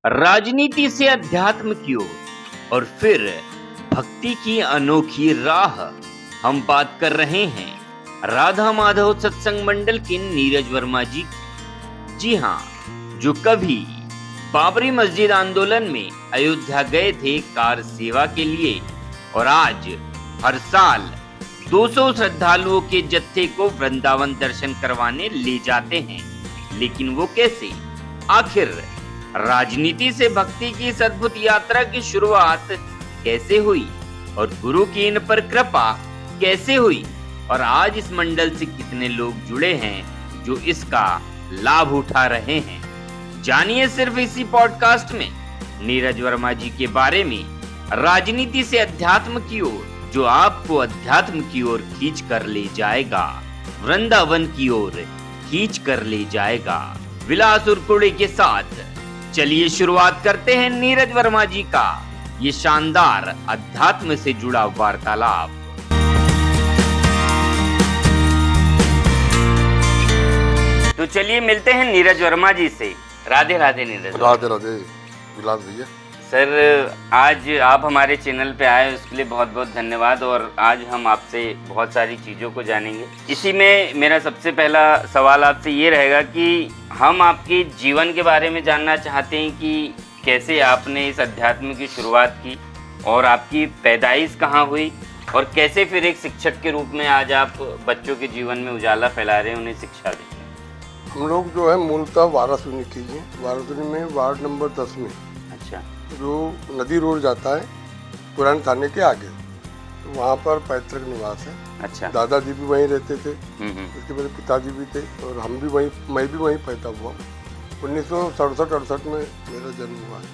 राजनीति से अध्यात्म की ओर और फिर भक्ति की अनोखी राह। हम बात कर रहे हैं राधा माधव सत्संग मंडल के नीरज वर्मा जी की। जी हाँ, जो कभी बाबरी मस्जिद आंदोलन में अयोध्या गए थे कार सेवा के लिए और आज हर साल 200 श्रद्धालुओं के जत्थे को वृंदावन दर्शन करवाने ले जाते हैं। लेकिन वो कैसे? आखिर राजनीति से भक्ति की इस अद्भुत यात्रा की शुरुआत कैसे हुई और गुरु की इन पर कृपा कैसे हुई और आज इस मंडल से कितने लोग जुड़े हैं जो इसका लाभ उठा रहे हैं, जानिए सिर्फ इसी पॉडकास्ट में नीरज वर्मा जी के बारे में। राजनीति से अध्यात्म की ओर, जो आपको अध्यात्म की ओर खींच कर ले जाएगा, वृंदावन की ओर खींच कर ले जाएगा। विलास उर्कुड़े के साथ चलिए शुरुआत करते हैं नीरज वर्मा जी का ये शानदार अध्यात्म से जुड़ा वार्तालाप। तो चलिए मिलते हैं नीरज वर्मा जी से। राधे राधे नीरज। राधे राधे विलास भैया। सर, आज आप हमारे चैनल पे आए उसके लिए बहुत बहुत धन्यवाद और आज हम आपसे बहुत सारी चीज़ों को जानेंगे। इसी में मेरा सबसे पहला सवाल आपसे ये रहेगा कि हम आपके जीवन के बारे में जानना चाहते हैं कि कैसे आपने इस अध्यात्म की शुरुआत की और आपकी पैदाइश कहाँ हुई और कैसे फिर एक शिक्षक के रूप में आज आप बच्चों के जीवन में उजाला फैला रहे हैं, उन्हें शिक्षा दे रहे हैं। हम लोग जो है मूलतः वाराणसी की हैं। वाराणसी में वार्ड नंबर 10 में जो नदी रोड जाता है पुराने थाने के आगे, तो वहाँ पर पैतृक निवास है। अच्छा। दादाजी भी वहीं रहते थे, उसके मेरे पिताजी भी थे और मैं भी वहीं पैदा हुआ। 1967-68 में मेरा जन्म हुआ है।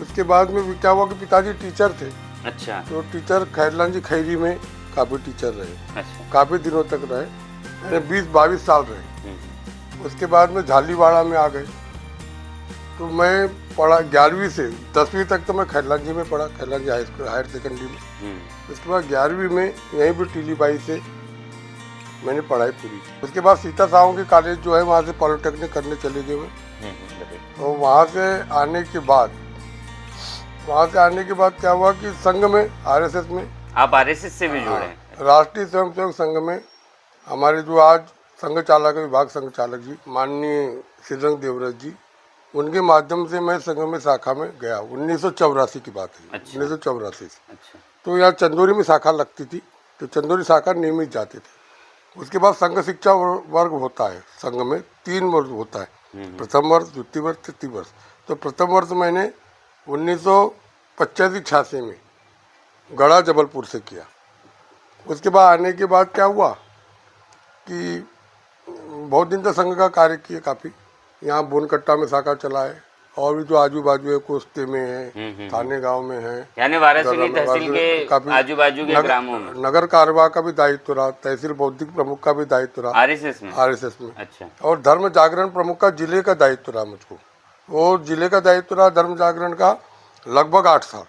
उसके बाद में क्या हुआ कि पिताजी टीचर थे। अच्छा। तो टीचर खैरलाल जी खैरी में काफ़ी टीचर रहे। अच्छा। काफ़ी दिनों तक रहे, यानी 20-22 साल रहे। उसके बाद में झालीवाड़ा में आ गए। तो मैं पढ़ा 11वीं से 10वीं तक तो मैं खैरलाल जी में पढ़ा, खैरलाल जी हायर सेकेंडरी में। उसके बाद 11वीं में यहीं पर टीलीबाई से मैंने पढ़ाई पूरी। उसके बाद सीता साहू के कॉलेज जो है वहाँ से पॉलिटेक्निक करने चले गए मैं। और वहाँ से आने के बाद क्या हुआ कि संघ में आरएसएस में। आप आरएसएस से भी जुड़े हैं? राष्ट्रीय स्वयंसेवक संघ में हमारे जो आज संघ चालक विभाग संघ चालक जी माननीय श्रीरंग देवव्रत जी, उनके माध्यम से मैं संघ में शाखा में गया। 1984 की बात है। अच्छा। 1984 से। अच्छा। तो यहाँ चंदौरी में शाखा लगती थी, तो चंदौरी शाखा नियमित जाते थे। उसके बाद संघ शिक्षा वर्ग होता है। संघ में 3 वर्ष होता है, प्रथम वर्ष, द्वितीय वर्ष, तृतीय वर्ष। तो प्रथम वर्ष मैंने 1985-86 में गढ़ा जबलपुर से किया। उसके बाद आने के बाद क्या हुआ कि बहुत दिन तक संघ का कार्य किए, काफ़ी। यहाँ बोनकट्टा में शाखा चला है और भी जो आजू बाजू है, कोस्ते में है, थाने गांव में है, यानी वाराणसी तहसील के आजू बाजू के ग्रामों में। नगर कार्यवाह का भी दायित्व रहा, तहसील बौद्धिक प्रमुख का भी दायित्व रहा आरएसएस में। अच्छा। और धर्म जागरण प्रमुख का जिले का दायित्व रहा मुझको। वो जिले का दायित्व रहा धर्म जागरण का लगभग 8 साल।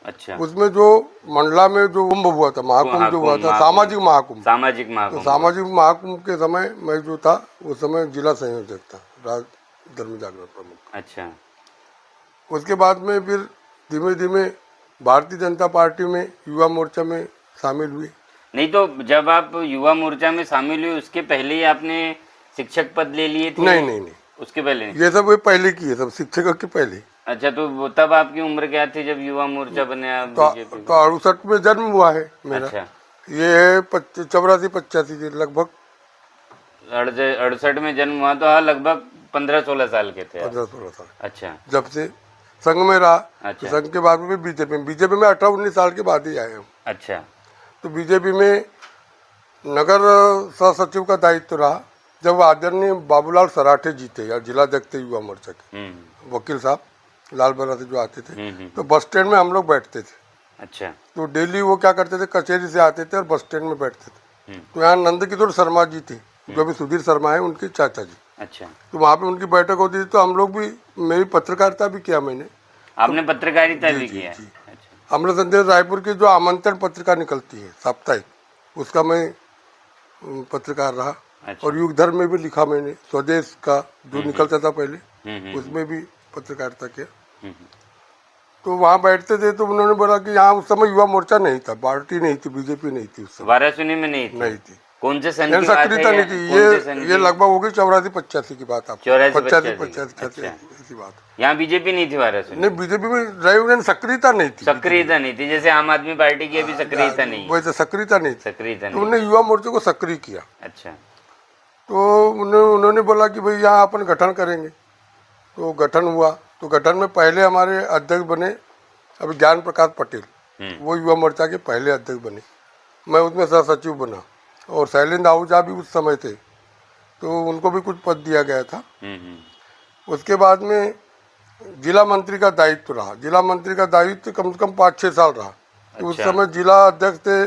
अच्छा। उसमें जो मंडला में जो कुंभ हुआ था, महाकुंभ जो हुआ था, सामाजिक महाकुंभ, तो सामाजिक महाकुंभ के समय मैं जो था उस समय जिला संयोजक था, धर्म जागरण प्रमुख। अच्छा। उसके बाद में फिर धीमे धीमे भारतीय जनता पार्टी में युवा मोर्चा में शामिल हुए। नहीं, तो जब आप युवा मोर्चा में शामिल हुए उसके पहले ही आपने शिक्षक पद ले लिए थे? नहीं, उसके पहले नहीं। ये सब वो पहले की है, सब शिक्षक के पहले। अच्छा, तो तब आपकी उम्र क्या थी जब युवा मोर्चा बने आप? तो 68 में जन्म हुआ है मेरा। अच्छा। ये है 84-85 लगभग। 68 में जन्म हुआ, तो हाँ लगभग 15-16 साल के थे। 15-16 साल। अच्छा। जब से संघ में रहा। अच्छा। तो संघ के बाद में बीजेपी में 18-19 साल के बाद ही आए हम। अच्छा। तो बीजेपी में नगर सह सचिव का दायित्व रहा जब आदरणीय बाबूलाल सराठे जी थे, या जिलाध्यक्ष थे युवा मोर्चा के, वकील साहब लाल बरा से जो आते थे। तो बस स्टैंड में हम लोग बैठते थे। अच्छा। तो डेली वो क्या करते थे, कचहरी से आते थे और बस स्टैंड में बैठते थे। तो यहाँ नंद किशोर शर्मा जी थे, जो अभी सुधीर शर्मा है, उनके चाचा जी। अच्छा। तो वहाँ पे उनकी बैठक होती थी, तो हम लोग भी, मेरी पत्रकारिता भी किया मैंने। आपने पत्रकारिता भी किया? अच्छा। अमृत संदेश रायपुर की जो आमंत्रण पत्रिका निकलती है साप्ताहिक, उसका मैं पत्रकार रहा। अच्छा। और युग धर्म में भी लिखा मैंने, स्वदेश का जो निकलता था पहले, उसमें भी पत्रकारिता किया। तो वहाँ बैठते थे तो उन्होंने बोला कि यहाँ उस समय युवा मोर्चा नहीं था, पार्टी नहीं थी, बीजेपी नहीं थी उस समय। वाराणसी में नहीं थी। कौन से सन की बात है? सक्रियता नहीं थी। ये लगभग हो गई 84-85 की बात। आप 84-85 ऐसी बात। यहाँ बीजेपी नहीं थी वाराणसी? नहीं, बीजेपी में रही, सक्रियता नहीं थी। सक्रियता नहीं थी, जैसे आम आदमी पार्टी की अभी सक्रियता नहीं, वैसे सक्रियता नहीं थी। तो उन्होंने युवा मोर्चे को सक्रिय किया। अच्छा। तो उन्होंने बोला कि भाई यहाँ अपन गठन करेंगे। तो गठन हुआ। तो गठन में पहले हमारे अध्यक्ष बने अभी ज्ञान प्रकाश पटेल, वो युवा मोर्चा के पहले अध्यक्ष बने। मैं उसमें सह सचिव बना और शैलेंद्र आहूजा भी उस समय थे, तो उनको भी कुछ पद दिया गया था। उसके बाद में जिला मंत्री का दायित्व रहा। जिला मंत्री का दायित्व कम से कम 5-6 साल रहा। तो उस समय जिला अध्यक्ष थे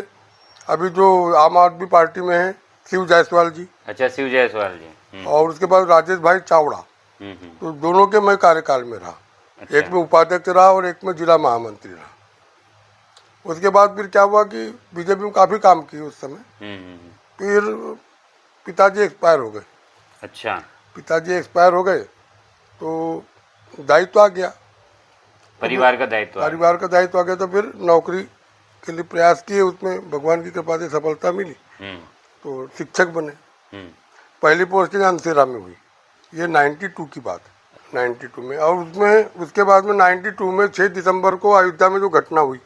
अभी जो आम आदमी पार्टी में है, शिव जायसवाल जी। अच्छा, शिव जायसवाल जी। और उसके बाद राजेश भाई चावड़ा। तो दोनों के मैं कार्यकाल में रहा। अच्छा। एक में उपाध्यक्ष रहा और एक में जिला महामंत्री रहा। उसके बाद फिर क्या हुआ कि बीजेपी में काफ़ी काम किए उस समय। फिर पिताजी एक्सपायर हो गए। अच्छा। पिताजी एक्सपायर हो गए तो दायित्व आ गया, परिवार का दायित्व। परिवार का दायित्व आ गया। तो फिर नौकरी के लिए प्रयास किए, उसमें भगवान की कृपा से सफलता मिली। तो शिक्षक बने। पहली पोस्टिंग अंसेरा में हुई, ये 92 की बात है, 92 में। और उसमें उसके बाद में 92 में 6 दिसंबर को अयोध्या में जो घटना हुई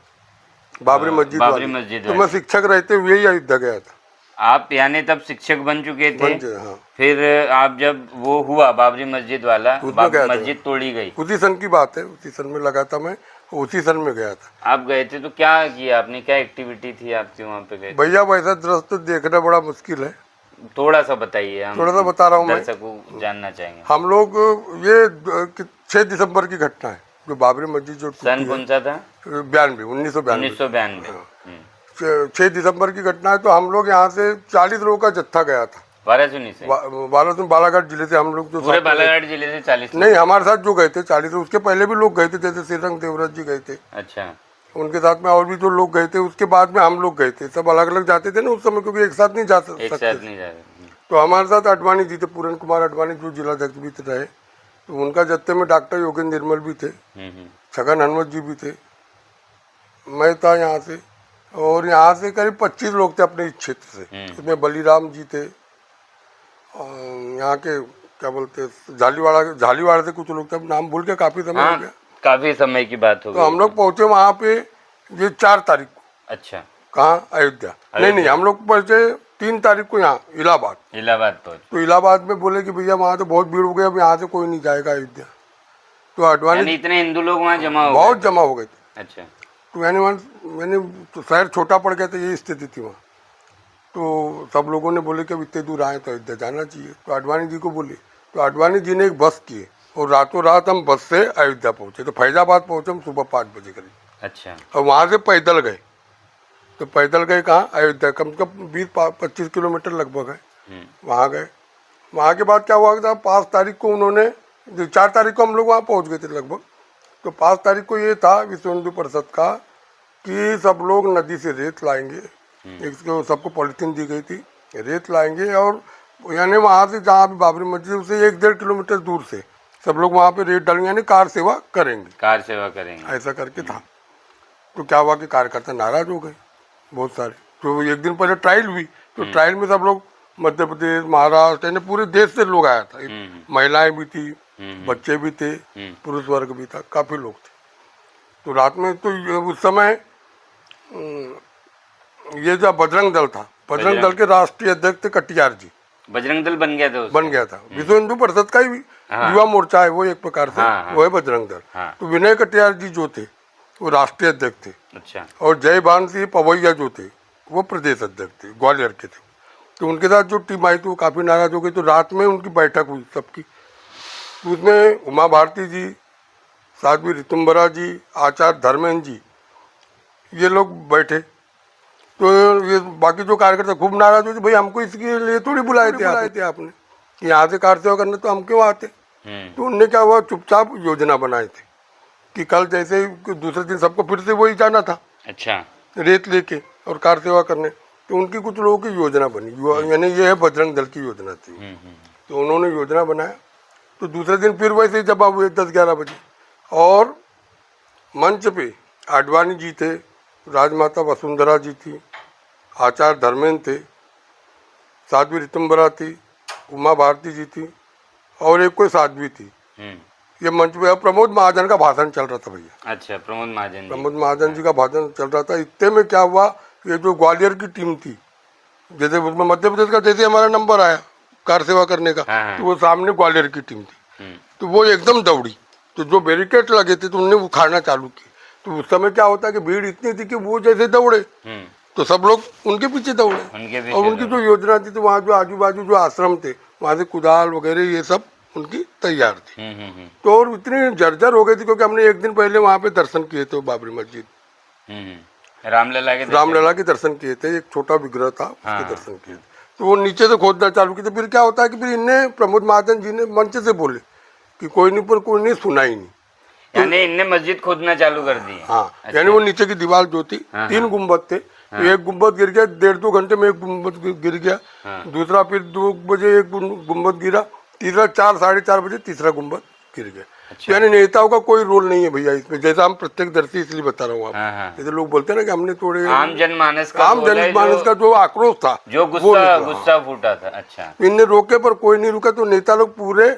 बाबरी मस्जिद वाली, तो मैं शिक्षक रहते हुए ही अयोध्या गया था। आप यानी तब शिक्षक बन चुके थे? हाँ। फिर आप जब वो हुआ बाबरी मस्जिद वाला, बाबरी मस्जिद तोड़ी गई, उसी सन की बात है, उसी सन में लगा था मैं, उसी सन में गया था। आप गए थे तो क्या किया आपने, क्या एक्टिविटी थी आपकी वहाँ पे गए? भैया वैसा दृश्य देखना बड़ा मुश्किल है, थोड़ा सा बताइए। थोड़ा सा बता रहा हूँ मैं, दर्शकों जानना चाहेंगे। हम लोग ये 6 दिसंबर की घटना है जो बाबरी मस्जिद जो सन कौन सा था? 1992। 6 दिसंबर की घटना है। तो हम लोग यहाँ से 40 लोगों का जत्था गया था वाराणसी से। बालाघाट जिले से हम लोग जो पूरे बालाघाट जिले से 40 नहीं, हमारे साथ जो गए थे 40। उसके पहले भी लोग गए थे, जैसे श्रीरंग देवराज जी गए थे। अच्छा। उनके साथ में और भी जो लोग गए थे, उसके बाद में हम लोग गए थे। सब अलग अलग जाते थे ना उस समय, क्योंकि एक साथ नहीं जा सकते। तो हमारे साथ अडवाणी जी थे, पूरन कुमार अडवाणी जो जिलाध्यक्ष भी रहे। तो उनका जत्थे में डॉक्टर योगेंद्र निर्मल भी थे, छगन हनुमत जी भी थे, मैं था यहाँ से। और यहाँ से करीब 25 लोग थे अपने इस क्षेत्र से। उसमें बलीराम जी थे, यहाँ के क्या बोलते झालीवाड़ा से कुछ लोग थे, नाम भूल के काफ़ी समय हो गया, काफ़ी समय की बात हो गई। तो हम लोग पहुँचे वहाँ पे ये 4 तारीख को। अच्छा। कहाँ? अयोध्या। नहीं, हम लोग पहुँचे 3 तारीख को यहाँ इलाहाबाद पहुँचे। तो इलाहाबाद में बोले कि भैया वहाँ तो बहुत भीड़ हो गई, अब यहाँ से कोई नहीं जाएगा अयोध्या। तो अडवाणी, इतने हिंदू लोग वहाँ जमा हो गए? बहुत जमा हो गए थे। अच्छा। तो मैंने तो शहर छोटा पड़ गया था, यही स्थिति थी वहाँ। तो सब लोगों ने बोले कि अब इतने दूर आए तो अयोध्या जाना चाहिए। तो अडवाणी जी को बोले, तो अडवाणी जी ने एक बस किए और रातों रात हम बस से अयोध्या पहुँचे। तो फैजाबाद पहुँचे हम सुबह 5 बजे करीब। अच्छा। और वहाँ से पैदल गए। तो पैदल गए कहाँ? अयोध्या, कम से कम 20-25 किलोमीटर लगभग है। वहाँ गए। वहाँ के बाद क्या हुआ था, 5 तारीख को उन्होंने, 4 तारीख को हम लोग वहाँ पहुँच गए थे लगभग। तो 5 तारीख को ये था विश्व हिंदू परिषद का कि सब लोग नदी से रेत लाएंगे। इसको सबको पॉलिथीन दी गई थी, रेत लाएंगे। और यानी वहाँ से जहाँ भी बाबरी मस्जिद से 1-1.5 किलोमीटर दूर से सब लोग वहाँ पे रेत डालेंगे, यानी कार सेवा करेंगे। ऐसा करके था। तो क्या हुआ कि कार्यकर्ता नाराज हो गए बहुत सारे। तो एक दिन पहले ट्रायल हुई, तो ट्रायल में सब लोग मध्य प्रदेश, महाराष्ट्र, यानी पूरे देश से लोग आया था। महिलाएं भी थी, बच्चे भी थे, पुरुष वर्ग भी था, काफ़ी लोग थे। तो रात में तो उस समय ये जो बजरंग दल था, बजरंग दल के राष्ट्रीय अध्यक्ष थे कटियार जी। बजरंग दल बन गया था। विश्व हिंदू परिषद का ही युवा मोर्चा है वो, एक प्रकार से वो है बजरंग दल। तो विनय कटियार जी जो थे वो राष्ट्रीय अध्यक्ष थे। अच्छा। और जयभान सिंह पवैया जो थे वो प्रदेश अध्यक्ष थे, ग्वालियर के थे। तो उनके साथ जो टीम आई थी वो काफ़ी नाराज हो गई। तो रात में उनकी बैठक हुई सबकी। तो उसमें उमा भारती जी, साध्वी ऋतुम्बरा जी, आचार्य धर्मेंद्र जी, ये लोग बैठे। तो ये बाकी जो कार्यकर्ता खूब नाराज हुए, भाई हमको इसके लिए थोड़ी बुलाए थे आपने, कि यहाँ से कार सेवा करने, तो हम क्यों आते। तो उनने क्या हुआ, चुपचाप योजना बनाए थे कि कल जैसे दूसरे दिन सबको फिर से वही जाना था। अच्छा। रेत लेके और कार सेवा करने। तो उनकी कुछ लोगों की योजना बनी, यानी ये है बजरंग दल की योजना थी। तो उन्होंने योजना बनाया तो दूसरे दिन फिर वैसे ही जमा हुए 10-11 बजे। और मंच पे आडवाणी जी थे, राजमाता वसुंधरा जी थी, आचार्य धर्मेंद्र थे, साध्वी ऋतुम्बरा थी, उमा भारती जी थी और एक कोई साध्वी थी। ये मंच पे प्रमोद महाजन का भाषण चल रहा था भैया। अच्छा, प्रमोद महाजन जी का भाषण चल रहा था। इतने में क्या हुआ, ये जो ग्वालियर की टीम थी, जैसे उसमें मध्य प्रदेश का जैसे हमारा नंबर आया कार सेवा करने का, तो वो सामने ग्वालियर की टीम थी, तो वो एकदम दौड़ी, तो जो बैरिकेड लगे थे तो उन्होंने उखाड़ना चालू की। तो उस समय क्या होता है कि भीड़ इतनी थी कि वो जैसे दौड़े तो सब लोग उनके पीछे दौड़े। और उनकी जो योजना थी, तो वहाँ जो आजू बाजू जो आश्रम थे, वहाँ से कुदाल वगैरह ये सब उनकी तैयार थी। तो और इतनी जर्जर हो गई थी क्योंकि हमने एक दिन पहले वहाँ पे दर्शन किए थे, बाबरी मस्जिद रामलला के दर्शन किए थे, एक छोटा विग्रह था उसके दर्शन किए थे। तो वो नीचे से खोदना चालू किए थे। फिर क्या होता है कि फिर इनने प्रमोद महाजन जी ने मंच से बोले कि कोई नहीं, पर कोई नहीं सुना ही नहीं, यानी इनने मस्जिद खोदना चालू कर दी। हाँ, यानी वो नीचे की दीवार जो थी, 3 गुम्बद थे, तो एक गुम्बद गिर गया, 1.5-2 घंटे में एक गुम्बद गिर गया, दूसरा फिर 2 बजे एक गुम्बद गिरा, तीसरा 4-4:30 बजे तीसरा गुम्बद गिर गया। यानी नेताओं का कोई रोल नहीं है भैया इसमें, जैसा हम प्रत्यक्षदर्शी इसलिए बता रहा हूँ आपको। जैसे लोग बोलते हैं ना कि हमने थोड़े आम जनमानस का जो आक्रोश था, जो गुस्सा फूटा था। अच्छा, इनने रोके पर कोई नहीं रुका, तो नेता लोग पूरे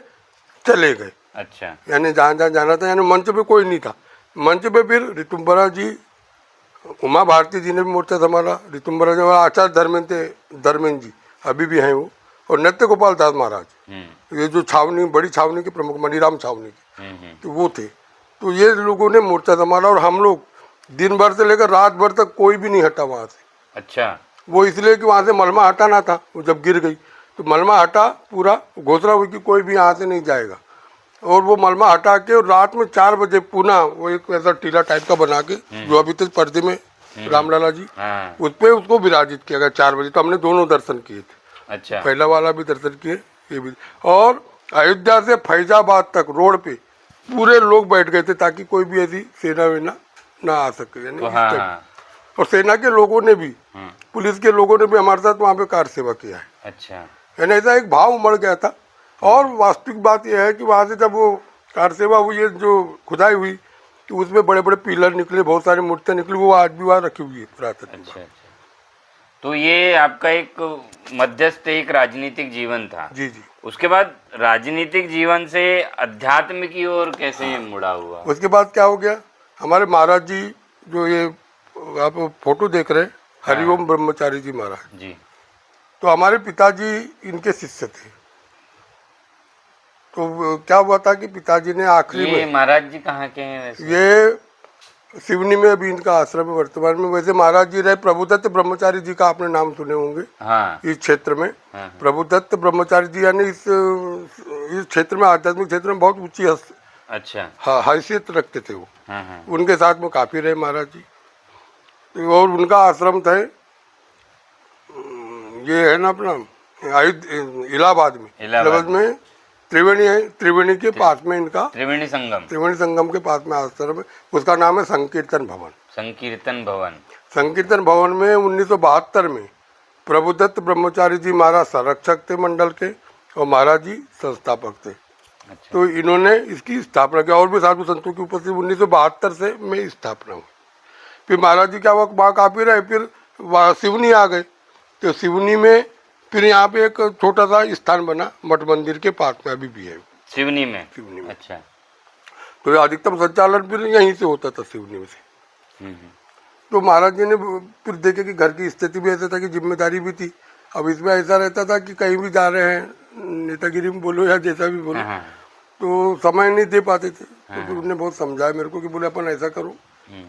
चले गए। अच्छा, यानी जहाँ जहाँ जाना था, यानी मंच पे कोई नहीं था। मंच पे फिर ऋतुम्बरा जी, उमा भारती जी ने भी मोर्चा संभाला, ऋतुम्बरा जी और आचार्य धर्मेंद्र जी अभी भी हैं वो, और नृत्य गोपाल दास महाराज, ये जो छावनी, बड़ी छावनी के प्रमुख, मनीराम छावनी के, तो वो थे। तो ये लोगों ने मोर्चा संभाला और हम लोग दिन भर से लेकर रात भर तक कोई भी नहीं हटा वहाँ से। अच्छा, वो इसलिए कि वहाँ से मलमा हटाना था, वो जब गिर गई तो मलमा हटा, पूरा घोषणा हुई कि कोई भी यहाँ से नहीं जाएगा। और वो मलमा हटा के और रात में 4 बजे पुनः वो एक ऐसा टीला टाइप का बना के, जो अभी तक पर्दे में रामलला जी, उस पर उसको विराजित किया गया 4 बजे। तो हमने दोनों दर्शन किए थे। अच्छा, पहला वाला भी दर्शन किए, ये भी। और अयोध्या से फैजाबाद तक रोड पे पूरे लोग बैठ गए थे ताकि कोई भी ऐसी सेना वेना ना आ सके, यानी और सेना के लोगों ने भी, पुलिस के लोगों ने भी हमारे साथ वहाँ पे कार सेवा किया है। अच्छा, यानी ऐसा एक भाव उमड़ गया था। और वास्तविक बात यह है कि वहाँ से जब वो कार सेवा हुई है, जो खुदाई हुई, तो उसमें बड़े बड़े पिलर निकले, बहुत सारी मूर्तियाँ निकली, वो आज भी वहाँ रखी हुई है पुरातत्व। अच्छा, तो ये आपका एक मध्यस्थ एक राजनीतिक जीवन था। जी जी। उसके बाद राजनीतिक जीवन से अध्यात्म की ओर कैसे मुड़ा हुआ? उसके बाद क्या हो गया, हमारे महाराज जी, जो ये आप फोटो देख रहे हैं, हरिओम ब्रह्मचारी जी महाराज जी, तो हमारे पिताजी इनके शिष्य थे। तो क्या हुआ था कि पिताजी ने आखिरी में, महाराज जी कहाँ के हैं वैसे? ये सिवनी में अभी इनका आश्रम है वर्तमान में। वैसे महाराज जी रहे प्रभुदत्त ब्रह्मचारी जी का आपने नाम सुने होंगे। हाँ। इस क्षेत्र में प्रभुदत्त ब्रह्मचारी जी, यानी इस क्षेत्र में, आध्यात्मिक क्षेत्र में बहुत ऊंची हैसियत रखते थे वो। उनके साथ में काफी रहे महाराज जी। और उनका आश्रम था, ये है ना अपना इलाहाबाद में त्रिवेणी है, त्रिवेणी के पास में इनका त्रिवेणी संगम के पास में आश्रम है। उसका नाम है संकीर्तन भवन में 1972 में प्रभुदत्त ब्रह्मचारी जी महाराज संरक्षक थे मंडल के, और महाराज जी संस्थापक थे। अच्छा। तो इन्होंने इसकी स्थापना की, और भी साधु संतों की उपस्थिति 1972 से में स्थापना हुई। फिर महाराज जी क्या हुआ, वहाँ काफी रहे, फिर सिवनी आ गए। तो सिवनी में फिर यहाँ पे एक छोटा सा स्थान बना मठ मंदिर के पास में, अभी भी है सिवनी में। अच्छा, तो अधिकतम संचालन फिर यहीं से होता था, सिवनी में से। तो महाराज जी ने फिर देखे कि घर की स्थिति भी ऐसा था कि जिम्मेदारी भी थी। अब इसमें ऐसा रहता था कि कहीं भी जा रहे हैं, नेतागिरी में बोलो या जैसा भी बोलो, तो समय नहीं दे पाते थे। तो फिर उन्होंने बहुत समझाया मेरे को कि बोले अपन ऐसा करो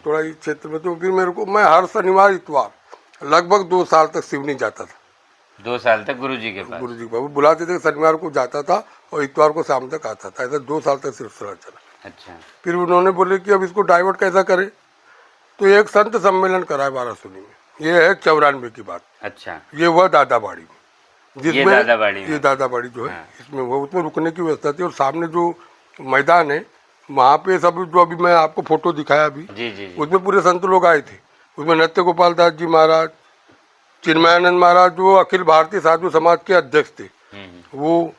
थोड़ा इस क्षेत्र में। तो फिर मेरे को, मैं हर शनिवार इतवार लगभग 2 साल तक सिवनी जाता था। 2 साल तक गुरुजी के पास वो बुलाते थे, शनिवार को जाता था और इतवार को शाम तक आता था। ऐसा 2 साल तक सिलसिला चला। अच्छा। फिर उन्होंने बोले कि अब इसको डाइवर्ट कैसा करे, तो एक संत सम्मेलन कराए वाराणसी में। ये है 94 की बात। अच्छा। ये हुआ दादाबाड़ी में, जिसमें ये दादाबाड़ी जो है, इसमें हुआ। उसमें रुकने की व्यवस्था थी, और सामने जो मैदान है वहाँ पे सब, जो अभी मैं आपको फोटो दिखाया अभी, उसमें पूरे संत लोग आए थे। उसमें नृत्य गोपाल दास जी महाराज, चिन्मयानंद महाराज जो अखिल भारतीय साधु समाज के अध्यक्ष थे, वो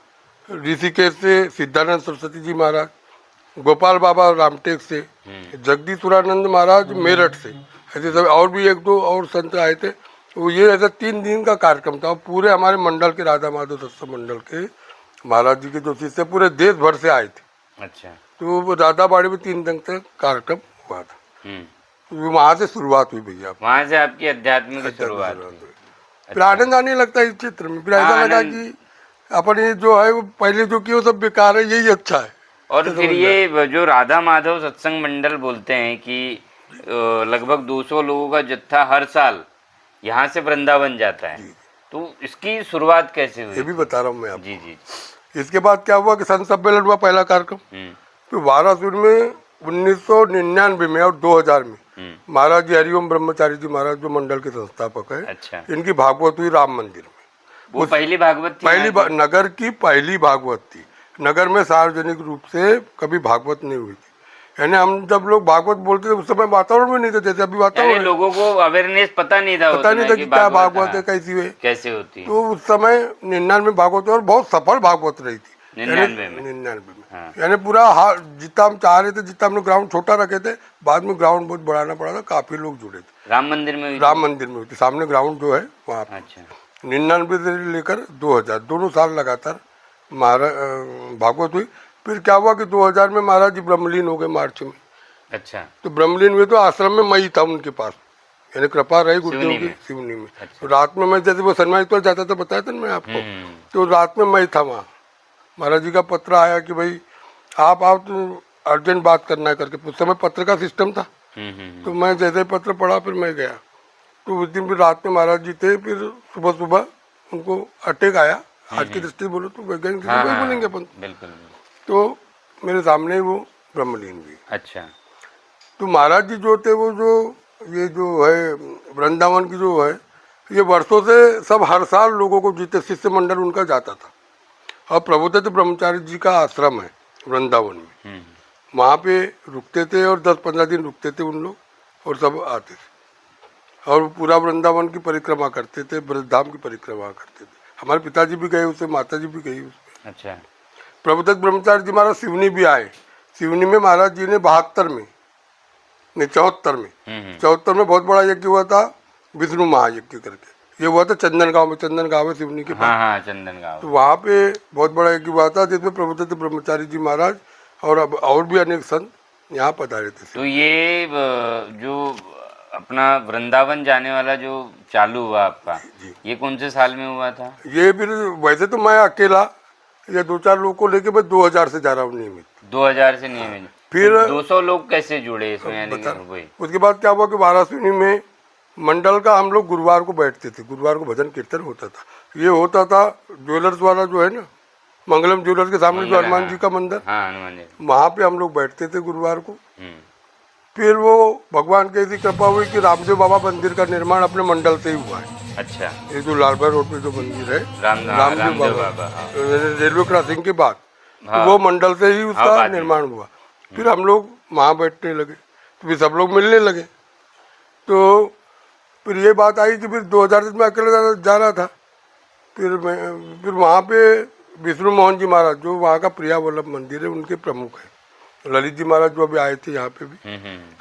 ऋषिकेश से सिद्धानंद सरस्वती जी महाराज, गोपाल बाबा रामटेक से, जगदीश्वरानंद महाराज मेरठ से, ऐसे सब और भी एक दो और संत आए थे। वो ये ऐसा 3 दिन का कार्यक्रम था। पूरे हमारे मंडल के, राधा माधव सत्संग मंडल के महाराज जी के जो शिष्य पूरे देश भर से आए थे। अच्छा। तो वो राधाबाड़ी में 3 दिन तक कार्यक्रम हुआ था। तो वहाँ से शुरुआत हुई भैया, वहाँ से आपकी आध्यात्मिक शुरुआत हुई। फिर आनंद आने लगता है इस क्षेत्र में। फिर ऐसा लगा कि अपन ये जो है वो पहले जो किया वो सब बेकार है, यही अच्छा है। और फिर ये जो राधा माधव सत्संग मंडल बोलते हैं कि लगभग 200 लोगों का जत्था हर साल यहाँ से वृंदावन जाता है, तो इसकी शुरुआत कैसे हुई? ये भी बता रहा हूँ मैं आपको। जी जी। इसके बाद क्या हुआ कि संत सम्मेलन हुआ पहला कार्यक्रम। फिर वाराणसी में 1999 में और 2000 में महाराज जी हरिओम ब्रह्मचारी जी महाराज जो मंडल के संस्थापक है, अच्छा। इनकी भागवत हुई राम मंदिर में। वो पहली भागवत थी? नगर की पहली भागवत थी। नगर में सार्वजनिक रूप से कभी भागवत नहीं हुई थी। यानी हम जब लोग भागवत बोलते थे उस समय वातावरण में नहीं था जैसे अभी वातावरण, लोगों को अवेयरनेस पता नहीं था कि क्या भागवत है, कैसे होती है। तो उस समय 99 में भागवत और बहुत सफल भागवत रही थी। 99 में यानी पूरा जितना हम चाह रहे थे, जितना हमने ग्राउंड छोटा रखे थे, बाद में ग्राउंड बहुत बढ़ाना पड़ा था, काफी लोग जुड़े थे। राम मंदिर में हुई थी, सामने ग्राउंड जो है वहाँ पे। 99 से लेकर 2000 दोनों साल लगातार महाराज भागवत हुई। फिर क्या हुआ कि 2000 में महाराज जी ब्रह्मलीन हो गए मार्च में। अच्छा। तो ब्रह्मलीन हुए तो आश्रम में मई था उनके पास, यानी कृपा रही गुरुदेव की सिवनी में। अच्छा। तो रात में मैं जैसे वो सनमाइक पर जाता था, बताया था मैं आपको, तो रात में मैं था वहाँ। महाराज जी का पत्र आया कि भाई आप तो अर्जेंट बात करना है करके। उस समय पत्र का सिस्टम था। तो मैं जैसे पत्र पढ़ा फिर मैं गया। तो उस दिन भी रात में महाराज जी थे। फिर सुबह सुबह उनको अटैक आया। आज की दृष्टि बोलो तो वैज्ञानिक बोलेंगे अपन। बिल्कुल। तो मेरे सामने वो ब्रह्मलीन हुई। अच्छा। तो महाराज जी जो थे वो जो ये जो है वृंदावन की जो है, ये वर्षों से सब हर साल लोगों को जीते शिष्य मंडल उनका जाता था। और प्रभुदत्त ब्रह्मचारी जी का आश्रम है वृंदावन में, वहाँ पे रुकते थे और 10-15 दिन रुकते थे उन लोग और सब आते थे और पूरा वृंदावन की परिक्रमा करते थे, ब्रजधाम की परिक्रमा करते थे। हमारे पिताजी भी गए उससे, माता जी भी गई उसमें। अच्छा। प्रभुदत्त ब्रह्मचारी जी महाराज सिवनी भी आए। सिवनी में महाराज जी ने 72 में नहीं 74 में 74 में बहुत बड़ा यज्ञ हुआ था, विष्णु महायज्ञ करके। ये हुआ था चंदनगांव में, चंदनगांव है सिवनी के पास। चंदनगांव। तो वहाँ पे बहुत बड़ा यज्ञ हुआ था जिसमें प्रभुदत्त ब्रह्मचारी जी महाराज और भी अनेक संत यहाँ पधारे थे। तो ये जो अपना वृंदावन जाने वाला जो चालू हुआ आपका, ये कौन से साल में हुआ था? ये फिर वैसे तो मैं अकेला या 2-4 लोगों को लेके मैं 2000 से जा रहा हूँ नियमित। 2000 से नियमित। फिर 200 लोग कैसे जुड़े इसमें? उसके बाद क्या हुआ कि वाराणसी में मंडल का हम लोग गुरुवार को बैठते थे, गुरुवार को भजन कीर्तन होता था। ये होता था ज्वेलर्स वाला जो है ना, मंगलम ज्वेलर्स के सामने जो हनुमान जी का मंदिर, वहाँ पे हम लोग बैठते थे गुरुवार को। फिर वो भगवान की ऐसी कृपा हुई कि रामदेव बाबा मंदिर का निर्माण अपने मंडल से ही हुआ है। अच्छा। ये जो लालबाग रोड पे जो मंदिर है रामदेव बाबा, रेलवे क्रॉसिंग के बाद, तो वो मंडल से ही उसका निर्माण हुआ। फिर हम लोग वहाँ बैठने लगे, तो फिर सब लोग मिलने लगे। तो फिर ये बात आई कि फिर 2000 से मैं अकेले जा रहा था। फिर वहाँ पे विष्णु मोहन जी महाराज जो वहाँ का प्रिया वल्लभ मंदिर है उनके प्रमुख है। ललित जी महाराज जो अभी आए थे यहाँ पे भी,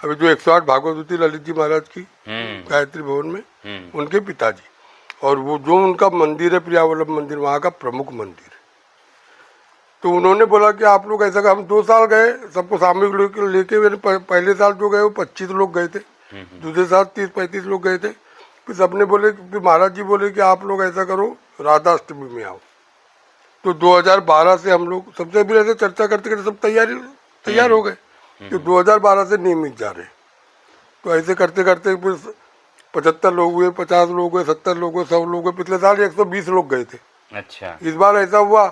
अभी जो 108 भागवत होती ललित जी महाराज की गायत्री भवन में, उनके पिताजी। और वो जो उनका मंदिर है प्रिया वल्लभ मंदिर, वहाँ का प्रमुख मंदिर है। तो उन्होंने बोला कि आप लोग ऐसा, हम 2 साल गए, सबको सामूहिक लेके पहले साल जो गए वो 25 लोग गए थे, दूसरे साल 30-35 लोग गए थे। फिर सबने बोले, फिर महाराज जी बोले कि आप लोग ऐसा करो राधा अष्टमी में आओ। तो 2012 से हम लोग सबसे भी ऐसे चर्चा करते करते सब तैयार हो गए। तो 2012 से नियमित जा रहे। तो ऐसे करते करते फिर 75 लोग हुए, 50 लोग हुए, 70 लोग हुए, 100 लोग हुए। पिछले साल 120 लोग गए थे। अच्छा। इस बार ऐसा हुआ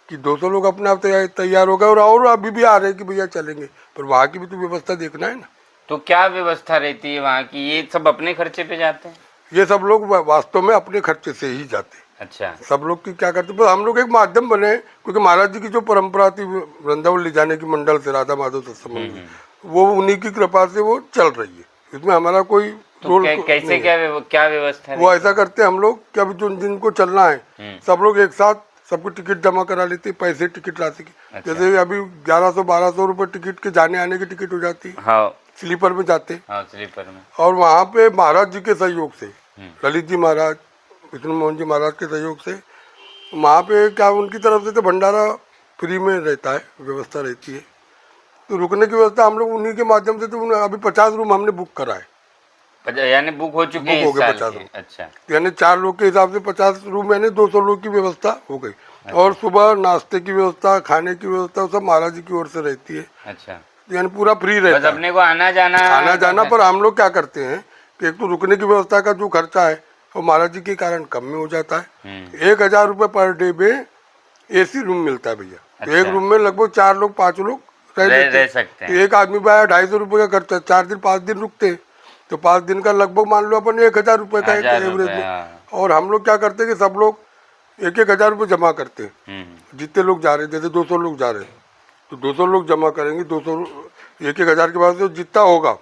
कि 200 लोग अपने आप तैयार हो गए और अभी भी आ रहे हैं कि भैया चलेंगे, पर वहाँ की भी तो व्यवस्था देखना है ना। तो क्या व्यवस्था रहती है वहाँ की? ये सब अपने खर्चे पे जाते हैं? ये सब लोग वास्तव में अपने खर्चे से ही जाते हैं। अच्छा। सब लोग की क्या करते, हम लोग एक माध्यम बने, क्योंकि महाराज जी की जो परंपरा थी वृंदावन ले जाने की मंडल से, राधा माधव सत्संग, वो उन्हीं की कृपा से वो चल रही है। इसमें हमारा कोई रोल कैसे क्या व्यवस्था है? वो ऐसा करते हैं हम लोग कि अभी जो जिनको चलना है सब लोग एक साथ सबको टिकट जमा करा लेते, पैसे टिकट लाते की। जैसे अभी 1100-1200 रुपये टिकट के जाने आने की टिकट हो जाती है। हाँ स्लीपर में जाते। हाँ स्लीपर में। और वहाँ पे महाराज जी के सहयोग से, ललित जी महाराज, विष्णु मोहन जी महाराज के सहयोग से वहाँ पे क्या उनकी तरफ से तो भंडारा फ्री में रहता है, व्यवस्था रहती है। तो रुकने की व्यवस्था हम लोग उन्हीं के माध्यम से, तो अभी 50 रूम हमने बुक करा है। यानी बुक हो चुके हैं, बुक हो गए 50 रूम। अच्छा, यानी 4 लोग के हिसाब से 50 रूम, यानी 200 लोग की व्यवस्था हो गई। अच्छा। और सुबह नाश्ते की व्यवस्था, खाने की व्यवस्था सब महाराज जी की ओर से रहती है। अच्छा, यानी पूरा फ्री रहता है। अपने को आना जाना पर हम लोग क्या करते हैं कि एक तो रुकने की व्यवस्था का जो खर्चा है वो महाराज जी के कारण कम में हो जाता है। 1000 रुपये पर डे में AC रूम मिलता है भैया। तो एक रूम में लगभग 4 लोग 5 लोग रह सकते हैं। तो एक आदमी पे आया 250 रुपये का खर्चा, 4 दिन 5 दिन रुकते, तो 5 दिन का लगभग मान लो अपन 1000 रुपये का एवरेज में। और हम लोग क्या करते हैं कि सब लोग 1,000 रुपये जमा करते हैं। जितने लोग जा रहे हैं, जैसे 200 लोग जा रहे हैं तो 200 लोग जमा करेंगे। 200 1,000 के बाद तो जितना होगा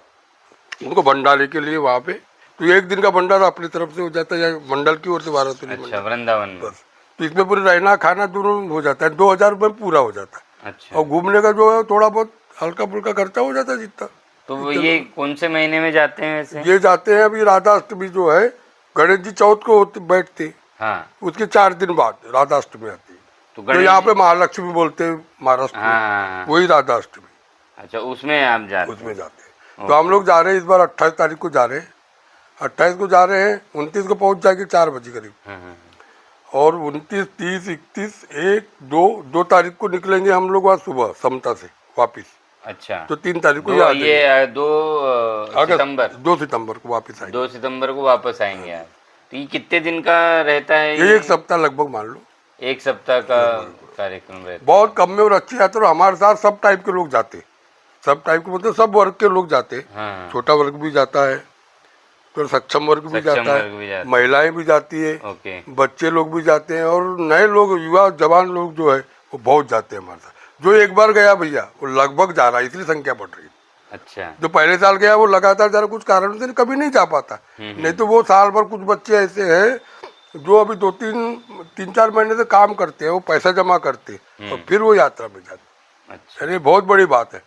उनको भंडारे के लिए वहाँ पे, तो एक दिन का भंडारा अपनी तरफ से हो जाता है, या मंडल की ओर से 1200। अच्छा, वृंदावन बस, तो इसमें पूरे रहना खाना दोनों हो जाता है, 2000 रुपये पूरा हो जाता है। अच्छा। और घूमने का जो है थोड़ा बहुत हल्का फुल्का खर्चा हो जाता है जितना। तो ये कौन से महीने में जाते हैं वैसे? ये जाते हैं अभी राधा अष्टमी जो है, गणेश जी चौथ को बैठते, हाँ, उसके 4 दिन बाद राधा अष्टमी आती है। तो यहाँ पे महालक्ष्मी बोलते हैं महाराष्ट्र में, वही राधा अष्टमी। अच्छा, उसमें आप जाते? उसमें जाते हैं। तो हम लोग जा रहे हैं इस बार 28 तारीख को जा रहे हैं। 28 को जा रहे हैं, 29 को पहुँच जाएंगे 4 बजे करीब। और 29, 30, 31, 1, 2 तारीख को निकलेंगे हम लोग वहाँ सुबह समता से वापस। अच्छा, तो 3 तारीख को ये 2 सितंबर 2 सितंबर को वापस आएंगे। 2 सितंबर को वापस आएंगे आप। तो ये कितने दिन का रहता है? ये 1 सप्ताह लगभग मान लो। 1 सप्ताह का कार्यक्रम रहता है। बहुत कम में और अच्छी यात्रा। और हमारे साथ सब टाइप के लोग जाते, सब टाइप के मतलब सब वर्ग के लोग जाते। छोटा वर्ग भी जाता है, तो सक्षम वर्ग भी जाता है, महिलाएं भी जाती है, बच्चे लोग भी जाते हैं, और नए लोग, युवा जवान लोग जो है वो बहुत जाते हैं हमारे साथ। जो एक बार गया भैया वो लगभग जा रहा है, इसलिए संख्या बढ़ रही है। अच्छा, जो पहले साल गया वो लगातार जा रहा, कुछ कारण से कभी नहीं जा पाता। नहीं तो वो साल भर कुछ बच्चे ऐसे हैं जो अभी 3-4 महीने से काम करते हैं, वो पैसा जमा करते हैं और फिर वो यात्रा में जाते। अच्छा, अरे बहुत बड़ी बात है।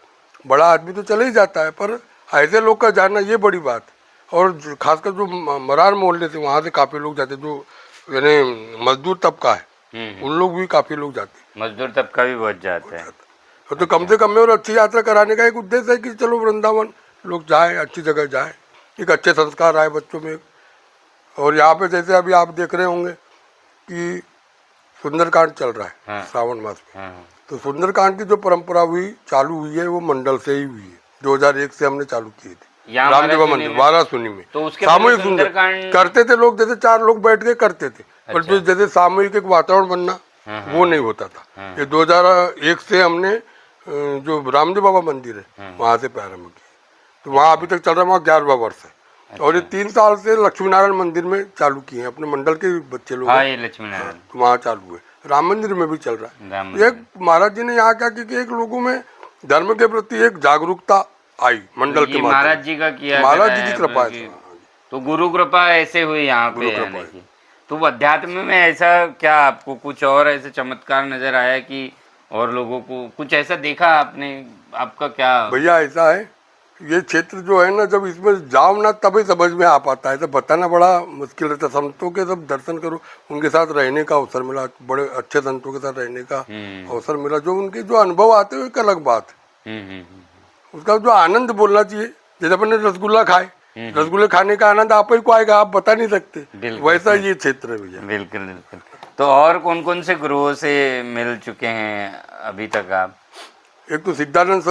बड़ा आदमी तो चले ही जाता है, पर ऐसे लोग का जाना ये बड़ी बात है। और खासकर जो मरार मोहल्ले से वहाँ से काफ़ी लोग जाते, जो यानी मजदूर तबका है, उन लोग भी काफ़ी लोग जाते। मजदूर तबका भी बहुत जाता है। तो कम से कम में और अच्छी यात्रा कराने का एक उद्देश्य है कि चलो वृंदावन लोग जाए, अच्छी जगह जाए, एक अच्छे संस्कार आए बच्चों में। और यहाँ पे जैसे अभी आप देख रहे होंगे कि सुंदरकांड चल रहा है श्रावण मास में। तो सुंदरकांड की जो परंपरा चालू हुई है वो मंडल से ही हुई है। 2001 से हमने चालू की थी रामदेवा मंदिर वाराणसी में। तो उसके सामूहिक सुंदरकांड करते थे लोग, जैसे 4 लोग बैठ के करते थे। पर जो जैसे सामूहिक एक वातावरण बनना वो नहीं होता था। ये 2001 से हमने जो रामदेव बाबा मंदिर है वहाँ से प्रारंभ किया। तो वहाँ अभी तक चल रहा है, वहाँ 11वां वर्ष है। और ये 3 साल से लक्ष्मी नारायण मंदिर में चालू किए हैं अपने मंडल के बच्चे लोग। हाँ, ये लक्ष्मी नारायण वहाँ चालू है। राम मंदिर में भी चल रहा है। एक महाराज जी ने यहाँ क्या कि एक लोगों में धर्म के प्रति एक जागरूकता आई मंडल के महाराज जी का किया, महाराज जी की कृपा है। तो गुरु कृपा ऐसे हुई यहाँ पे आने की। तो अध्यात्म में ऐसा क्या आपको कुछ और ऐसे चमत्कार नजर आया कि और लोगों को कुछ ऐसा देखा आपने? आपका क्या भैया ऐसा है, ये क्षेत्र जो है ना, जब इसमें जाओ ना तभी समझ में आ पाता है। तो बताना बड़ा मुश्किल रहता। संतों के सब दर्शन करो, उनके साथ रहने का अवसर मिला, बड़े अच्छे संतों के साथ रहने का अवसर मिला। जो उनके जो अनुभव आते हैं एक अलग बात है। उसका जो आनंद बोलना चाहिए। जैसे अपन ने रसगुल्ला खाए, रसगुल्ले खाने का आनंद आप ही को आएगा, आप बता नहीं सकते। वैसा ये क्षेत्र है भैया। बिल्कुल बिल्कुल। तो और कौन कौन से गुरुओं से मिल चुके हैं अभी तक आप? एक तो सिद्धानंद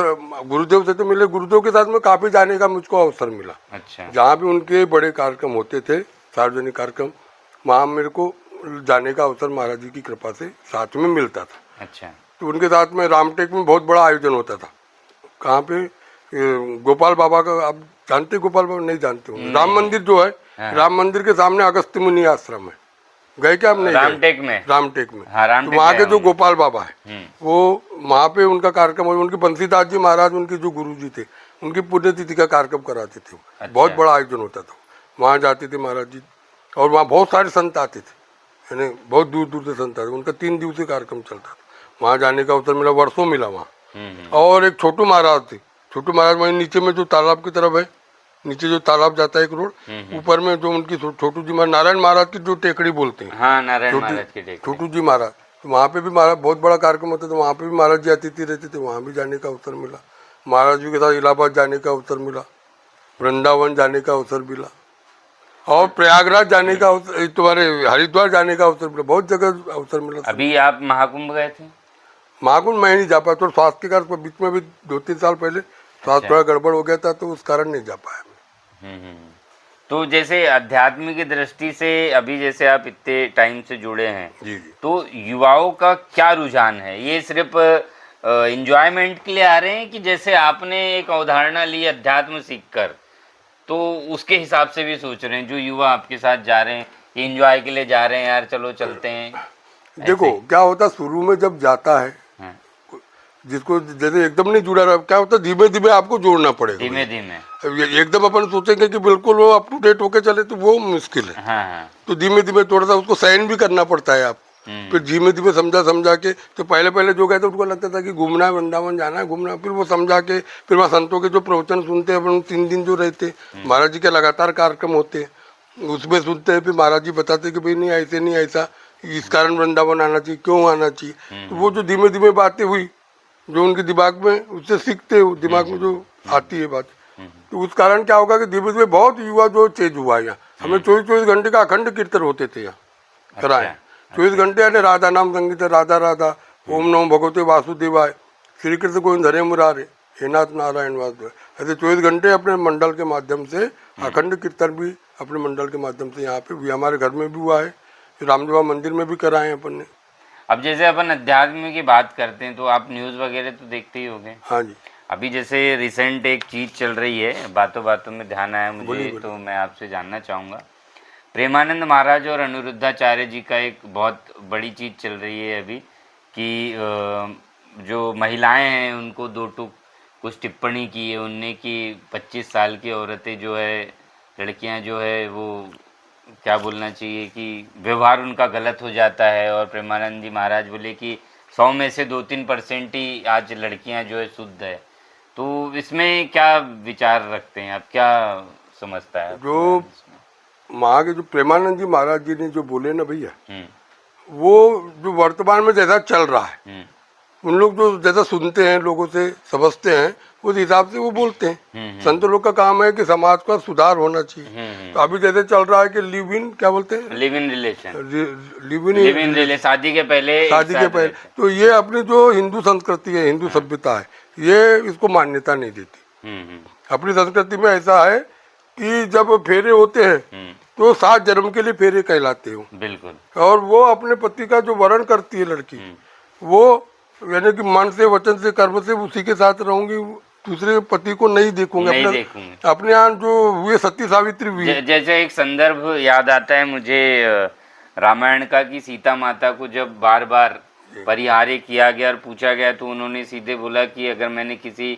गुरुदेव से तो मिले, गुरुदेव के साथ में काफी जाने का मुझको अवसर मिला। अच्छा, जहाँ भी उनके बड़े कार्यक्रम होते थे, सार्वजनिक कार्यक्रम, वहाँ मेरे को जाने का अवसर महाराज जी की कृपा से साथ में मिलता था। अच्छा, तो उनके साथ में रामटेक में बहुत बड़ा आयोजन होता था। कहाँ पे? गोपाल बाबा का, आप जानते गोपाल बाबा? नहीं जानते होंगे। राम मंदिर जो है, राम मंदिर के सामने अगस्त्य मुनि आश्रम है। गए क्या आपने? रामटेक में। रामटेक में। हाँ, तो वहाँ के जो गोपाल बाबा है वो वहाँ पे उनका कार्यक्रम, उनके बंसीदास जी महाराज, उनके जो गुरु जी थे, उनकी पुण्यतिथि का कार्यक्रम कराते थे। अच्छा। बहुत बड़ा आयोजन होता था, वहाँ जाते थे महाराज जी। और वहाँ बहुत सारे संत आते थे, यानी बहुत दूर दूर से संत आते, उनका 3 दिवसीय कार्यक्रम चलता था। वहाँ जाने का अवसर मिला, वर्षों मिला वहाँ। और एक छोटू महाराज थे, छोटू महाराज वहीं नीचे में जो तालाब की तरफ है, नीचे जो तालाब जाता है एक रोड, ऊपर में जो उनकी छोटू जी महाराज, नारायण महाराज की जो टेकड़ी बोलते हैं, हाँ, नारायण महाराज की टेकड़ी, छोटू जी महाराज, तो वहाँ पे भी महाराज बहुत बड़ा कार्यक्रम होता था, वहाँ पे भी महाराज जी अतिथि रहते थे, वहाँ भी जाने का अवसर मिला। महाराज जी के साथ इलाहाबाद जाने का अवसर मिला, वृंदावन जाने का अवसर मिला, और प्रयागराज जाने का अवसर, तुम्हारे हरिद्वार जाने का अवसर मिला, बहुत जगह अवसर मिला। अभी आप महाकुंभ गए थे? महाकुंभ मैं नहीं जा पाया, तो स्वास्थ्य के कारण बीच में भी 2-3 साल पहले स्वास्थ्य थोड़ा गड़बड़ हो गया था, तो उस कारण नहीं जा पाया। तो जैसे अध्यात्म की दृष्टि से अभी जैसे आप इतने टाइम से जुड़े हैं, जी। तो युवाओं का क्या रुझान है? ये सिर्फ एंजॉयमेंट के लिए आ रहे हैं कि जैसे आपने एक अवधारणा ली अध्यात्म सीखकर, तो उसके हिसाब से भी सोच रहे हैं जो युवा आपके साथ जा रहे हैं, एंजॉय के लिए जा रहे हैं, यार चलो चलते हैं? देखो क्या होता, शुरू में जब जाता है, जिसको जैसे एकदम नहीं जुड़ा रहा, क्या होता है धीमे धीमे आपको जोड़ना पड़ेगा। धीमे धीमे एकदम अपन सोचेंगे कि बिल्कुल वो अप टू डेट होके चले, तो वो मुश्किल है। हाँ। तो धीमे धीमे थोड़ा सा उसको साइन भी करना पड़ता है आप, फिर धीमे धीमे समझा के। तो पहले जो गए थे उनको लगता था कि घूमना है, वृंदावन जाना है, घूमना, फिर वो समझा के, फिर वहाँ संतों के जो प्रवचन सुनते हैं अपन 3 दिन जो रहते, महाराज जी के लगातार कार्यक्रम होते हैं, उसमें सुनते हैं, फिर महाराज जी बताते कि भाई नहीं ऐसे नहीं, ऐसा इस कारण वृंदावन आना चाहिए, क्यों आना चाहिए। तो वो जो धीमे धीमे बातें हुई, जो उनके दिमाग में, उससे सीखते हो, दिमाग में जो आती है बात, तो उस कारण क्या होगा कि धीमे धीमे बहुत युवा जो चेंज हुआ है यहाँ। हमें 24 घंटे का अखंड कीर्तन होते थे यहाँ कराए, 24 घंटे, यानी राधा नाम संगीत, राधा राधा, ओम नमो भगवते वासुदेवाय, श्री कृष्ण गोविंद हरे मुरारे, हे नाथ नारायण वासुदेव, ऐसे 24 घंटे अपने मंडल के माध्यम से अखंड कीर्तन भी अपने मंडल के माध्यम से यहाँ पे भी, हमारे घर में भी हुआ है, रामदेवा मंदिर में भी कराए अपन ने। अब जैसे अपन अध्यात्म की बात करते हैं तो आप न्यूज़ वगैरह तो देखते ही होंगे। हाँ जी। अभी जैसे रिसेंट एक चीज़ चल रही है, बातों बातों में ध्यान आया मुझे, तो मैं आपसे जानना चाहूँगा। प्रेमानंद महाराज और अनिरुद्धाचार्य जी का एक बहुत बड़ी चीज़ चल रही है अभी कि जो महिलाएं हैं उनको 2 टूक कुछ टिप्पणी की है उनने कि 25 साल की औरतें जो है, लड़कियां जो है, वो क्या बोलना चाहिए कि व्यवहार उनका गलत हो जाता है, और प्रेमानंद जी महाराज बोले कि 100 में से 2-3% ही आज लड़कियां जो है शुद्ध है। तो इसमें क्या विचार रखते हैं आप, क्या समझता है? जो वहाँ के जो प्रेमानंद जी महाराज जी ने जो बोले ना भैया, वो जो वर्तमान में जैसा चल रहा है, उन लोग जो जैसा सुनते हैं, लोगों से समझते हैं, उस हिसाब से वो बोलते हैं। संत लोग का काम है कि समाज का सुधार होना चाहिए। तो अभी जैसे चल रहा है कि लिव इन, क्या बोलते हैं, live in relation, live in शादी के पहले, तो ये अपनी जो हिंदू संस्कृति है, हिंदू सभ्यता है, ये इसको मान्यता नहीं देती। अपनी संस्कृति में ऐसा है कि जब फेरे होते हैं तो 7 जन्म के लिए फेरे कहलाते हो। बिल्कुल। और वो अपने पति का जो वर्ण करती है लड़की, वो यानी कि मन से, वचन से, कर्म से उसी के साथ रहूंगी, दूसरे पति को नहीं देखूंगी। अपने यहाँ जो हुए सती सावित्री हुई, जैसे एक संदर्भ याद आता है मुझे रामायण का कि सीता माता को जब बार बार परिहार्य किया गया और पूछा गया तो उन्होंने सीधे बोला कि अगर मैंने किसी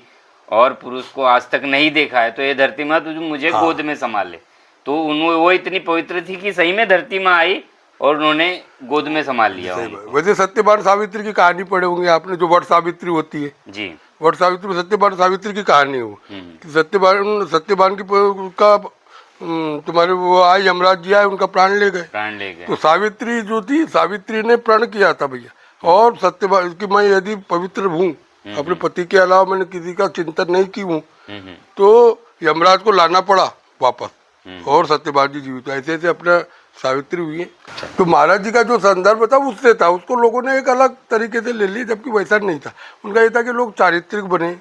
और पुरुष को आज तक नहीं देखा है तो ये धरती माँ तुझे मुझे गोद में संभाले। तो वो इतनी पवित्र थी कि सही में धरती माँ आई और उन्होंने गोद में संभाल लिया। वैसे सत्यवान सावित्री की कहानी पढ़े होंगे आपने, जो वट सावित्री होती है जी, वट सावित्री में सत्यवान सावित्री की कहानी हो। सत्यवान की का तुम्हारे वो आए, यमराज जी आए, उनका प्राण ले गए। तो सावित्री जो थी, सावित्री ने प्रण किया था भैया, और सत्यवान की मैं यदि पवित्र हूँ, अपने पति के अलावा मैंने किसी का चिंतन नहीं की हूँ, तो यमराज को लाना पड़ा वापस, और सत्यवान जी जीवित। ऐसे ऐसे अपना सावित्री हुई है। तो महाराज जी का जो संदर्भ था उससे था, उसको लोगों ने एक अलग तरीके से ले लिया, जबकि वैसा नहीं था। उनका ये था कि लोग चारित्रिक बने,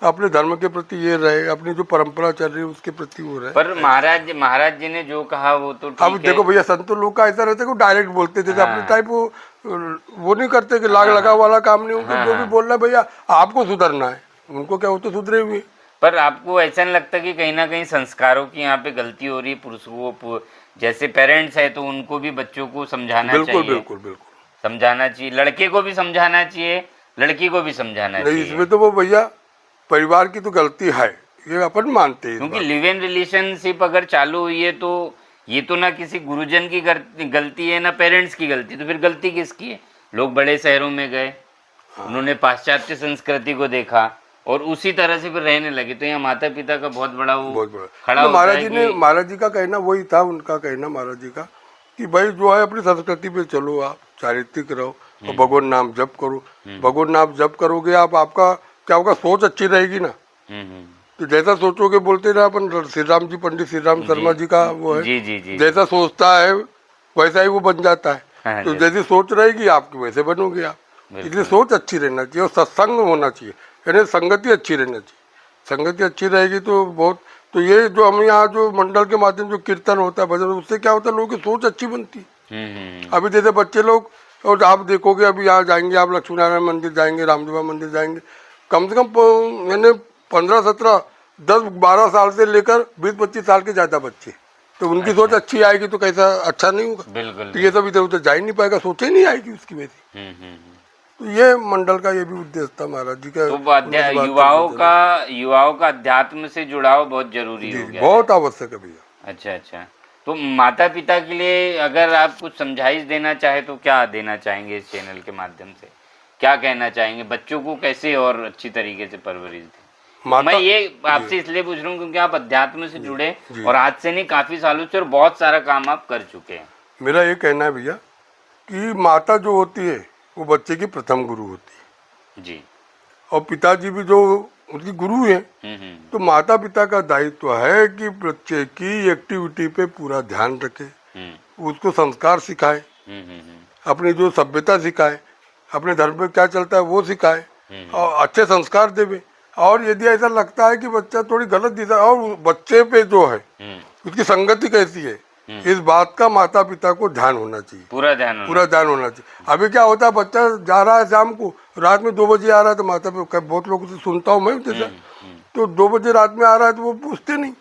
अपने धर्म के प्रति ये रहे, अपनी जो परंपरा चल रही है उसके प्रति वो रहे। पर महाराज जी ने जो कहा वो तो ठीक अब देखो भैया, संत लोग का ऐसा रहता है कि डायरेक्ट बोलते थे, अपने टाइप वो नहीं करते कि लाग लगा वाला काम नहीं। उनको जो भी बोल रहा है भैया आपको सुधरना है, उनको क्या, वो तो सुधरे हुए। पर आपको ऐसा नहीं लगता कि कहीं ना कहीं संस्कारों की यहाँ पे गलती हो रही है? पुरुषों को जैसे पेरेंट्स है तो उनको भी बच्चों को समझाना चाहिए। बिल्कुल समझाना चाहिए, लड़के को भी समझाना चाहिए, लड़की को भी समझाना चाहिए। इसमें तो वो भैया परिवार की तो गलती है, ये अपन मानते हैं। क्योंकि लिव इन रिलेशनशिप अगर चालू हुई है तो ये तो ना किसी गुरुजन की गलती है ना पेरेंट्स की गलती, तो फिर गलती किसकी है? लोग बड़े शहरों में गए, उन्होंने पाश्चात्य संस्कृति को देखा और उसी तरह से फिर रहने लगे, तो यहाँ माता पिता का बहुत बड़ा खड़ा होता महाराज है जी कि... ने, महाराज जी का कहना वही था, उनका कहना महाराज जी का कि भाई जो है अपनी संस्कृति पे चलो, आप चारित्रिक रहो और भगवान नाम जप करो। भगवान नाम जप करोगे आप, आपका क्या होगा, सोच अच्छी रहेगी ना। तो जैसा सोचोगे, बोलते ना अपन श्री राम जी, पंडित श्री राम शर्मा जी का वो है, जी। जैसा सोचता है वैसा ही वो बन जाता है। हाँ, तो जैसी सोच रहेगी आपकी वैसे बनोगे आप। इसलिए सोच अच्छी रहना चाहिए और सत्संग होना चाहिए, यानी संगति अच्छी रहना चाहिए। संगति अच्छी रहेगी तो बहुत, तो ये जो हम यहाँ जो मंडल के माध्यम जो कीर्तन होता है, भजन, उससे क्या होता है, लोगों की सोच अच्छी बनती है। अभी जैसे बच्चे लोग, और आप देखोगे अभी यहाँ जाएंगे आप, लक्ष्मी नारायण मंदिर जाएंगे, रामदेवा मंदिर जाएंगे, कम से कम यानी 15, 17, 10, 12 साल से लेकर 20, 25 साल के ज़्यादा बच्चे, तो उनकी सोच अच्छी आएगी तो कैसा अच्छा नहीं होगा। बिल्कुल। तो ये सब इधर उधर जा ही नहीं पाएगा, सोच ही नहीं आएगी उसकी वजह। तो ये मंडल का ये भी उद्देश्य था महाराज जी का। तो युवाओं का अध्यात्म से जुड़ाव बहुत जरूरी हो गया, बहुत आवश्यक है भैया। अच्छा। तो माता पिता के लिए अगर आप कुछ समझाइश देना चाहे तो क्या देना चाहेंगे इस चैनल के माध्यम से? क्या कहना चाहेंगे बच्चों को कैसे और अच्छी तरीके से परवरिश दें? मैं ये आपसे इसलिए पूछ रहा हूँ क्योंकि आप अध्यात्म से जुड़े और आज से नहीं, काफी सालों से, और बहुत सारा काम आप कर चुके हैं। मेरा ये कहना है भैया कि माता जो होती है वो बच्चे की प्रथम गुरु होती है जी, और पिताजी भी जो उनकी गुरु है। तो माता पिता का दायित्व है कि बच्चे की एक्टिविटी पे पूरा ध्यान रखे, उसको संस्कार सिखाए, अपनी जो सभ्यता सिखाए, अपने धर्म पे क्या चलता है वो सिखाए और अच्छे संस्कार देवे। और यदि ऐसा लगता है कि बच्चा थोड़ी गलत दिशा, और बच्चे पे जो है उसकी संगति कैसी है, इस बात का माता पिता को ध्यान होना चाहिए, पूरा ध्यान होना चाहिए। अभी क्या होता है, बच्चा जा रहा है शाम को, रात में 2 बजे आ रहा है, तो माता पिता, बहुत लोगों से सुनता हूँ मैं जैसा, तो 2 बजे रात में आ रहा है तो वो पूछते नहीं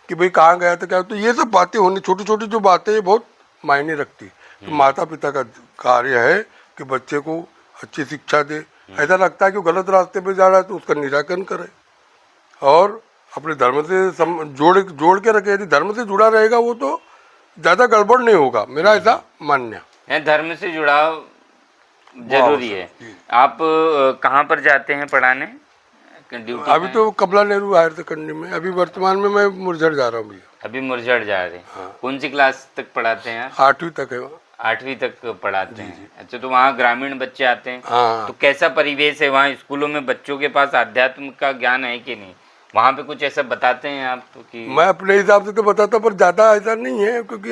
कि भाई कहाँ गया था क्या। तो ये सब बातें होनी, छोटी छोटी जो बातें ये बहुत मायने रखती है। तो माता पिता का कार्य है कि बच्चे को अच्छी शिक्षा दे। ऐसा लगता है कि गलत रास्ते पे जा रहा है तो उसका निराकरण करे और अपने धर्म से जोड़ के रखे। यदि धर्म से जुड़ा रहेगा वो तो ज़्यादा गड़बड़ नहीं होगा, मेरा ऐसा मानना है। धर्म से जुड़ाव जरूरी है। आप कहाँ पर जाते हैं पढ़ाने? अभी तो कमला नेहरू हायर सेकेंडरी में, अभी वर्तमान में मैं मुरझड़ जा रहा हूँ भैया। अभी मुरझड़ जा रहे हैं। हाँ। कौन सी क्लास तक पढ़ाते हैं? 8वीं तक है। 8वीं तक पढ़ाते हैं। अच्छा, तो वहाँ ग्रामीण बच्चे आते हैं। हाँ। तो कैसा परिवेश है वहाँ? स्कूलों में बच्चों के पास आध्यात्म का ज्ञान है कि नहीं? वहाँ पे कुछ ऐसा बताते हैं आप तो कि? मैं अपने हिसाब से तो बताता हूँ, पर ज़्यादा ऐसा नहीं है, क्योंकि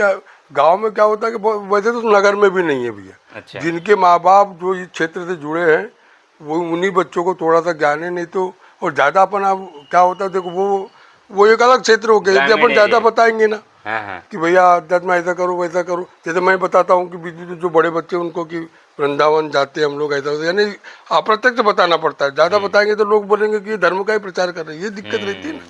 गांव में क्या होता है कि वैसे तो नगर में भी नहीं है भैया। अच्छा। जिनके माँ बाप जो इस क्षेत्र से जुड़े हैं वो उन्हीं बच्चों को थोड़ा सा ज्ञान है, नहीं तो और ज़्यादा अपन क्या होता है, देखो वो एक अलग क्षेत्र हो गया। यदि अपन ज़्यादा बताएंगे ना कि भैया अध्यात्म ऐसा करो वैसा करो, जैसे मैं बताता हूँ कि बीच जो बड़े बच्चे उनको कि वृंदावन जाते हम लोग, ऐसा, यानी अप्रत्यक्ष बताना पड़ता है। ज़्यादा बताएंगे तो लोग बोलेंगे कि धर्म का ही प्रचार कर रहे हैं, ये दिक्कत रहती है ना,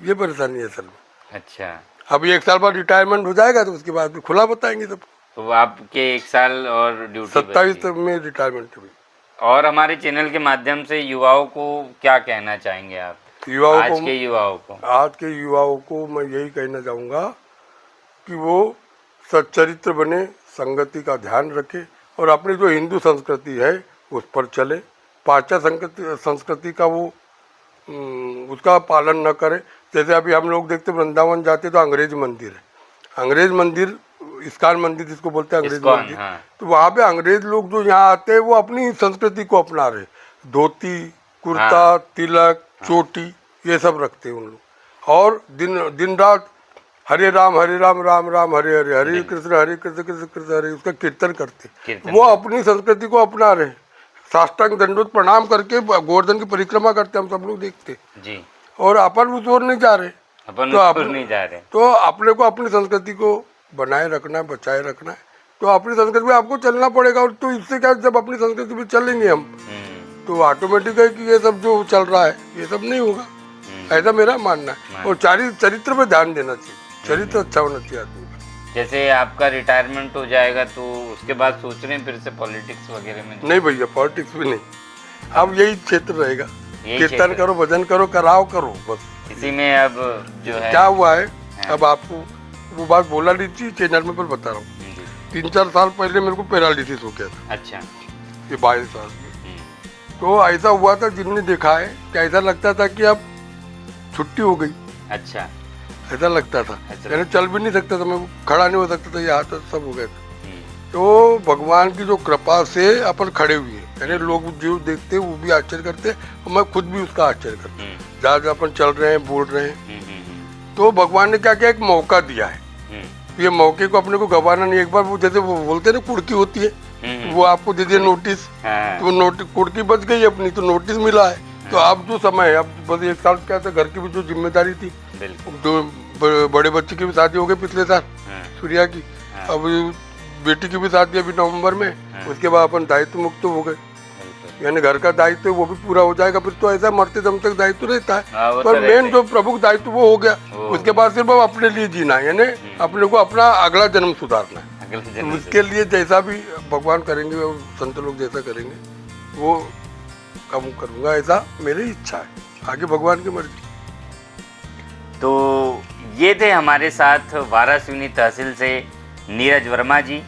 ये परेशानी है असल में। अच्छा, अभी 1 साल बाद रिटायरमेंट हो जाएगा तो उसके बाद भी खुला बताएंगे सब। तो आपके 1 साल और ड्यूटी 27 में रिटायरमेंट है। और हमारे चैनल के माध्यम से युवाओं को क्या कहना चाहेंगे आप? आज के युवाओं को मैं यही कहना चाहूँगा कि वो सच्चरित्र बने, संगति का ध्यान रखे और अपनी जो हिंदू संस्कृति है उस पर चले। पाश्चात्य संस्कृति का वो उसका पालन न करे। जैसे अभी हम लोग देखते वृंदावन जाते तो अंग्रेज मंदिर है, अंग्रेज मंदिर, इस्कॉन मंदिर जिसको बोलते हैं अंग्रेज मंदिर। हाँ। तो वहाँ पे अंग्रेज लोग जो यहाँ आते हैं वो अपनी संस्कृति को अपना रहे, धोती कुर्ता, हाँ। तिलक, चोटी, ये सब रखते हैं उन लोग। और दिन रात हरे राम राम राम हरे हरे, हरे कृष्ण कृष्ण कृष्ण हरे, उसका कीर्तन करते। वो अपनी संस्कृति को अपना रहे, साष्टांग दंडोत प्रणाम करके गोवर्धन की परिक्रमा करते, हम सब लोग देखते जी। और अपन उस ओर नहीं जा रहे, तो अपने को अपनी संस्कृति को बनाए रखना है, बचाए रखना है। तो अपनी संस्कृति में आपको चलना पड़ेगा। और तो इससे क्या, जब अपनी संस्कृति में चलेंगे हम तो ऑटोमेटिक है कि ये सब जो चल रहा है ये सब नहीं होगा, ऐसा मेरा मानना है। और चरित्र पे ध्यान देना चाहिए, चरित्र अच्छा होना चाहिए आदमी का। जैसे आपका रिटायरमेंट हो जाएगा तो उसके बाद सोच रहे हैं फिर से पॉलिटिक्स वगैरह में? नहीं भैया, पॉलिटिक्स भी नहीं, अब यही क्षेत्र रहेगा, कीर्तन करो, भजन करो, कराओ करो, बस इसी में। अब जो है क्या हुआ है, अब आपको वो बात बोला नहीं थी चैनल में, पर बता रहा हूँ। 3-4 साल पहले मेरे को पैरालिसिस हो गया था। अच्छा। ये 22 साल में। तो ऐसा हुआ था, जिनने देखा है कि ऐसा लगता था कि अब छुट्टी हो गई। अच्छा। ऐसा लगता था, यानी चल भी नहीं सकता था, मैं खड़ा नहीं हो सकता था, ये हाथ सब हो गया था। तो भगवान की जो कृपा से अपन खड़े हुए हैं, यानी लोग जो देखते हैं वो भी आश्चर्य करते हैं और मैं खुद भी उसका आश्चर्य करता हूँ। जहाँ जहाँ अपन चल रहे हैं, बोल रहे हैं, तो भगवान ने क्या किया, एक मौका दिया है। ये मौके को अपने को गंवाना नहीं। एक बार वो जैसे वो बोलते हैं ना, कुड़की होती है, वो आपको दे दिया नोटिस, तो कुड़की बच गई अपनी, तो नोटिस मिला है। तो अब जो समय है, अब बस 1 साल क्या था, घर की भी जो जिम्मेदारी थी, जो बड़े बच्चे की भी शादी हो गई पिछले साल, सूर्या की, अब बेटी की भी शादी अभी नवंबर में, उसके बाद अपन दायित्व मुक्त हो गए, यानी घर का दायित्व वो भी पूरा हो जाएगा। फिर तो ऐसा मरते दम तक दायित्व रहता है, पर मेन जो प्रमुख दायित्व वो हो गया। उसके बाद सिर्फ अब अपने लिए जीना है, यानी अपने को अपना अगला जन्म सुधारना है। उसके लिए जैसा भी भगवान करेंगे, संत लोग जैसा करेंगे वो काम करूँगा, ऐसा मेरी इच्छा है, आगे भगवान की मर्जी। तो ये थे हमारे साथ वारासिवनी तहसील से नीरज वर्मा जी।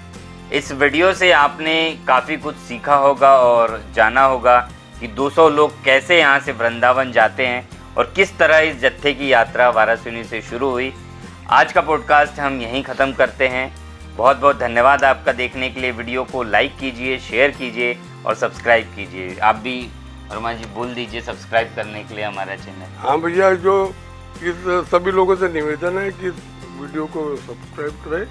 इस वीडियो से आपने काफ़ी कुछ सीखा होगा और जाना होगा कि 200 लोग कैसे यहाँ से वृंदावन जाते हैं और किस तरह इस जत्थे की यात्रा वारासिवनी से शुरू हुई। आज का पॉडकास्ट हम यहीं ख़त्म करते हैं। बहुत बहुत धन्यवाद आपका देखने के लिए। वीडियो को लाइक कीजिए, शेयर कीजिए और सब्सक्राइब कीजिए। आप भी वर्मा जी बोल दीजिए सब्सक्राइब करने के लिए हमारा चैनल। हाँ भैया, जो इस सभी लोगों से निवेदन है कि वीडियो को सब्सक्राइब करें,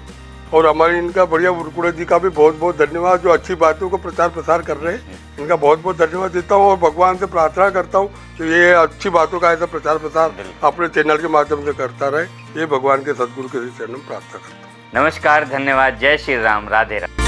और हमारे इनका बढ़िया बुरकुड़े जी का भी बहुत बहुत धन्यवाद, जो अच्छी बातों को प्रचार प्रसार कर रहे हैं। इनका बहुत बहुत धन्यवाद देता हूँ और भगवान से प्रार्थना करता हूँ कि ये अच्छी बातों का ऐसा प्रचार प्रसार अपने चैनल के माध्यम से करता रहे। ये भगवान के सदगुरु के चरण में प्रार्थना करता हूँ। नमस्कार, धन्यवाद, जय श्री राम, राधे राधे।